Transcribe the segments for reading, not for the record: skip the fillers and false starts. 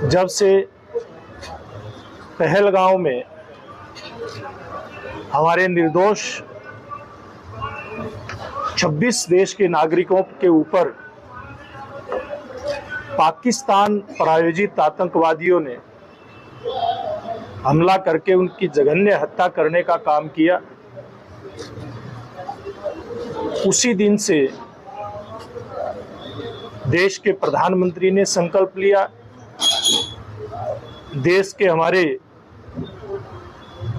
जब से पहलगांव में हमारे निर्दोष 26 देश के नागरिकों के ऊपर पाकिस्तान प्रायोजित आतंकवादियों ने हमला करके उनकी जघन्य हत्या करने का काम किया, उसी दिन से देश के प्रधानमंत्री ने संकल्प लिया, देश के हमारे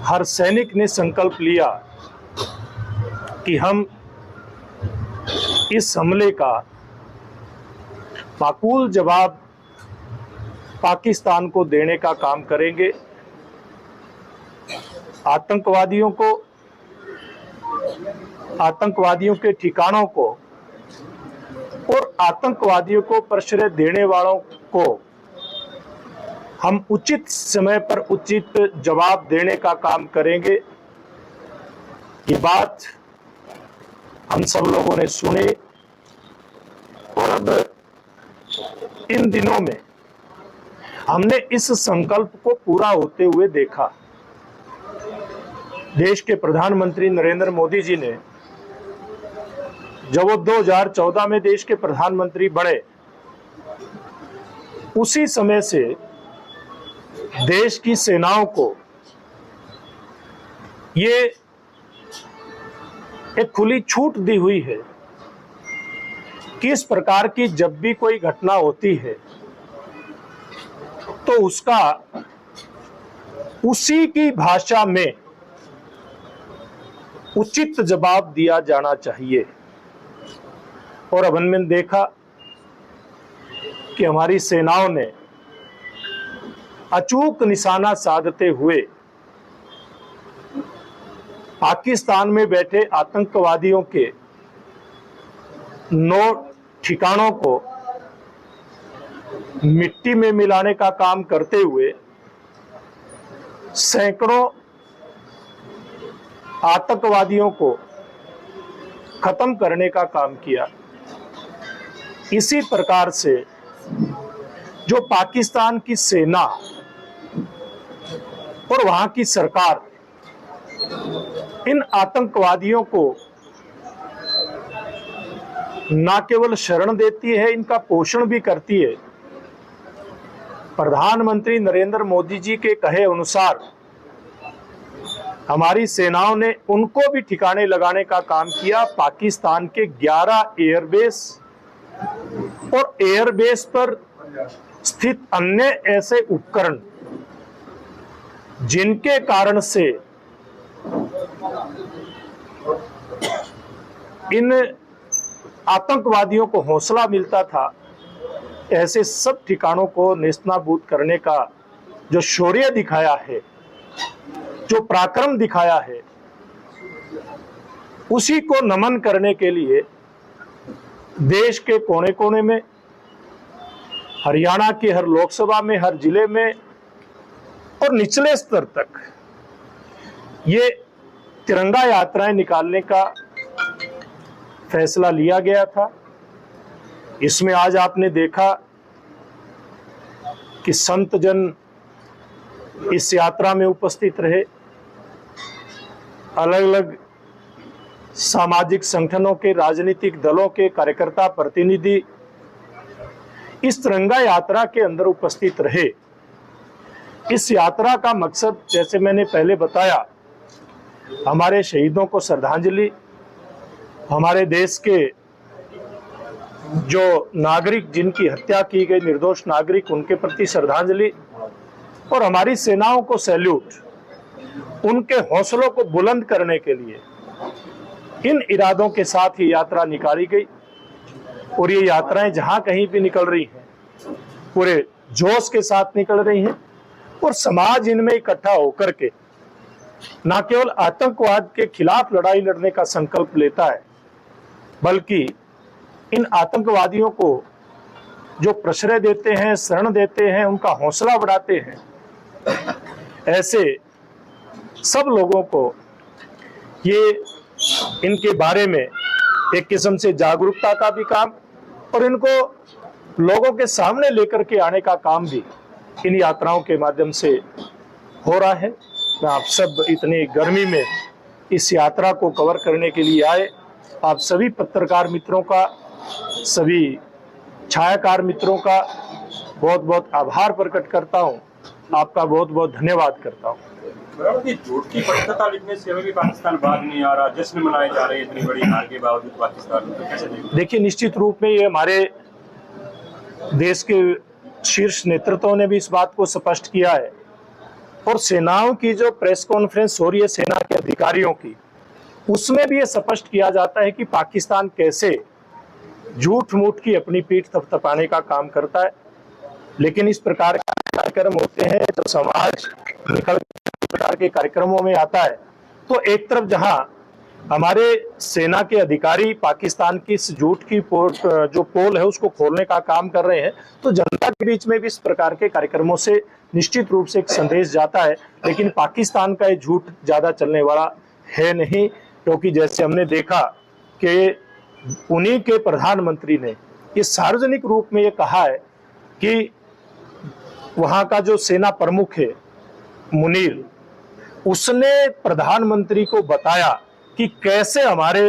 हर सैनिक ने संकल्प लिया कि हम इस हमले का माकूल जवाब पाकिस्तान को देने का काम करेंगे। आतंकवादियों के ठिकानों को और आतंकवादियों को प्रश्रय देने वालों को हम उचित समय पर उचित जवाब देने का काम करेंगे। ये बात हम सब लोगों ने सुनी और अब इन दिनों में हमने इस संकल्प को पूरा होते हुए देखा। देश के प्रधानमंत्री नरेंद्र मोदी जी ने जब वो 2014 में देश के प्रधानमंत्री बने, उसी समय से देश की सेनाओं को ये एक खुली छूट दी हुई है कि इस प्रकार की जब भी कोई घटना होती है तो उसका उसी की भाषा में उचित जवाब दिया जाना चाहिए। और अब हमने देखा कि हमारी सेनाओं ने अचूक निशाना साधते हुए पाकिस्तान में बैठे आतंकवादियों के 9 ठिकानों को मिट्टी में मिलाने का काम करते हुए सैकड़ों आतंकवादियों को खत्म करने का काम किया। इसी प्रकार से जो पाकिस्तान की सेना और वहां की सरकार इन आतंकवादियों को न केवल शरण देती है, इनका पोषण भी करती है। प्रधानमंत्री नरेंद्र मोदी जी के कहे अनुसार हमारी सेनाओं ने उनको भी ठिकाने लगाने का काम किया। पाकिस्तान के 11 एयरबेस और एयरबेस पर स्थित अन्य ऐसे उपकरण जिनके कारण से इन आतंकवादियों को हौसला मिलता था, ऐसे सब ठिकानों को नेस्तनाबूद करने का जो शौर्य दिखाया है, जो पराक्रम दिखाया है, उसी को नमन करने के लिए देश के कोने कोने में, हरियाणा की हर लोकसभा में, हर जिले में और निचले स्तर तक ये तिरंगा यात्राएं निकालने का फैसला लिया गया था। इसमें आज आपने देखा कि संत जन इस यात्रा में उपस्थित रहे, अलग अलग सामाजिक संगठनों के, राजनीतिक दलों के कार्यकर्ता, प्रतिनिधि इस तिरंगा यात्रा के अंदर उपस्थित रहे। इस यात्रा का मकसद, जैसे मैंने पहले बताया, हमारे शहीदों को श्रद्धांजलि, हमारे देश के जो नागरिक जिनकी हत्या की गई, निर्दोष नागरिक, उनके प्रति श्रद्धांजलि और हमारी सेनाओं को सैल्यूट, उनके हौसलों को बुलंद करने के लिए इन इरादों के साथ ही यात्रा निकाली गई। और ये यात्राएं जहां कहीं भी निकल रही हैं, पूरे जोश के साथ निकल रही हैं और समाज इनमें इकट्ठा होकर के न केवल आतंकवाद के खिलाफ लड़ाई लड़ने का संकल्प लेता है, बल्कि इन आतंकवादियों को जो प्रश्रय देते हैं, शरण देते हैं, उनका हौसला बढ़ाते हैं, ऐसे सब लोगों को ये इनके बारे में एक किस्म से जागरूकता का भी काम और इनको लोगों के सामने लेकर के आने का काम भी इन यात्राओं के माध्यम से हो रहा है। मैं आप सब इतनी गर्मी में इस यात्रा को कवर करने के लिए आए आप सभी पत्रकार मित्रों का, सभी छायाकार मित्रों का बहुत बहुत आभार प्रकट करता हूं, आपका बहुत बहुत धन्यवाद करता हूं। झूठ की पत्रकारिता लिखने से भी पाकिस्तान बाद नहीं आ रहा, जश्न मनाए जा रहे हैं इतनी बड़ी हार के बावजूद पाकिस्तान में, तो कैसे देखिए, निश्चित रूप में ये हमारे देश के शीर्ष नेतृत्वों ने भी इस बात को स्पष्ट किया है और सेनाओं की जो प्रेस कॉन्फ्रेंस हो रही है सेना के अधिकारियों की, उसमें भी ये स्पष्ट किया जाता है कि पाकिस्तान कैसे झूठ मूठ की अपनी पीठ थपथपाने का काम करता है। लेकिन इस प्रकार के कार्यक्रम होते हैं जो समाज निकल प्रकार के कार्यक्रमों में आता है, तो एक तरफ जहां हमारे सेना के अधिकारी पाकिस्तान की इस झूठ की जो पोल है उसको खोलने का काम कर रहे हैं, तो जनता के बीच में भी इस प्रकार के कार्यक्रमों से निश्चित रूप से एक संदेश जाता है। लेकिन पाकिस्तान का ये झूठ ज्यादा चलने वाला है नहीं, क्योंकि जैसे हमने देखा कि उन्हीं के प्रधानमंत्री ने ये सार्वजनिक रूप में ये कहा है कि वहां का जो सेना प्रमुख है मुनीर, उसने प्रधानमंत्री को बताया कि कैसे हमारे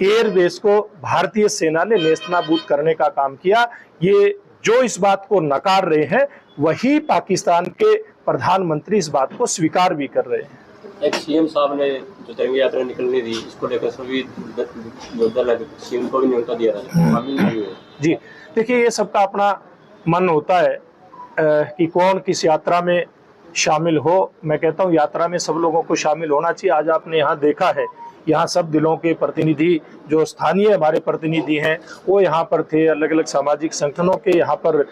एयरबेस को भारतीय सेना ने नेस्तनाबूद करने का काम किया। ये जो इस बात को नकार रहे हैं वही पाकिस्तान के प्रधानमंत्री इस बात को स्वीकार भी कर रहे हैं। एक सीएम साहब ने जो तिरंगा यात्रा निकलनी थी, इसको लेकर सभी सीएम को भी न्योता दिया था, जी देखिए, ये सबका अपना मन होता है कि कौन किस यात्रा में शामिल हो। मैं कहता हूँ यात्रा में सब लोगों को शामिल होना चाहिए। आज आपने यहाँ देखा है, यहाँ सब दिलों के प्रतिनिधि जो स्थानीय हमारे प्रतिनिधि हैं वो यहाँ पर थे, अलग अलग सामाजिक संगठनों के यहाँ पर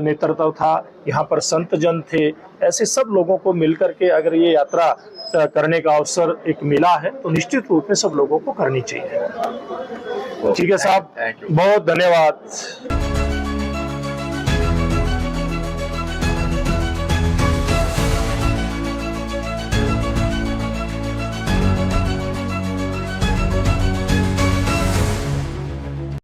नेतृत्व था, यहाँ पर संत जन थे। ऐसे सब लोगों को मिलकर के अगर ये यात्रा करने का अवसर एक मिला है तो निश्चित रूप में सब लोगों को करनी चाहिए। ठीक है साहब, बहुत धन्यवाद।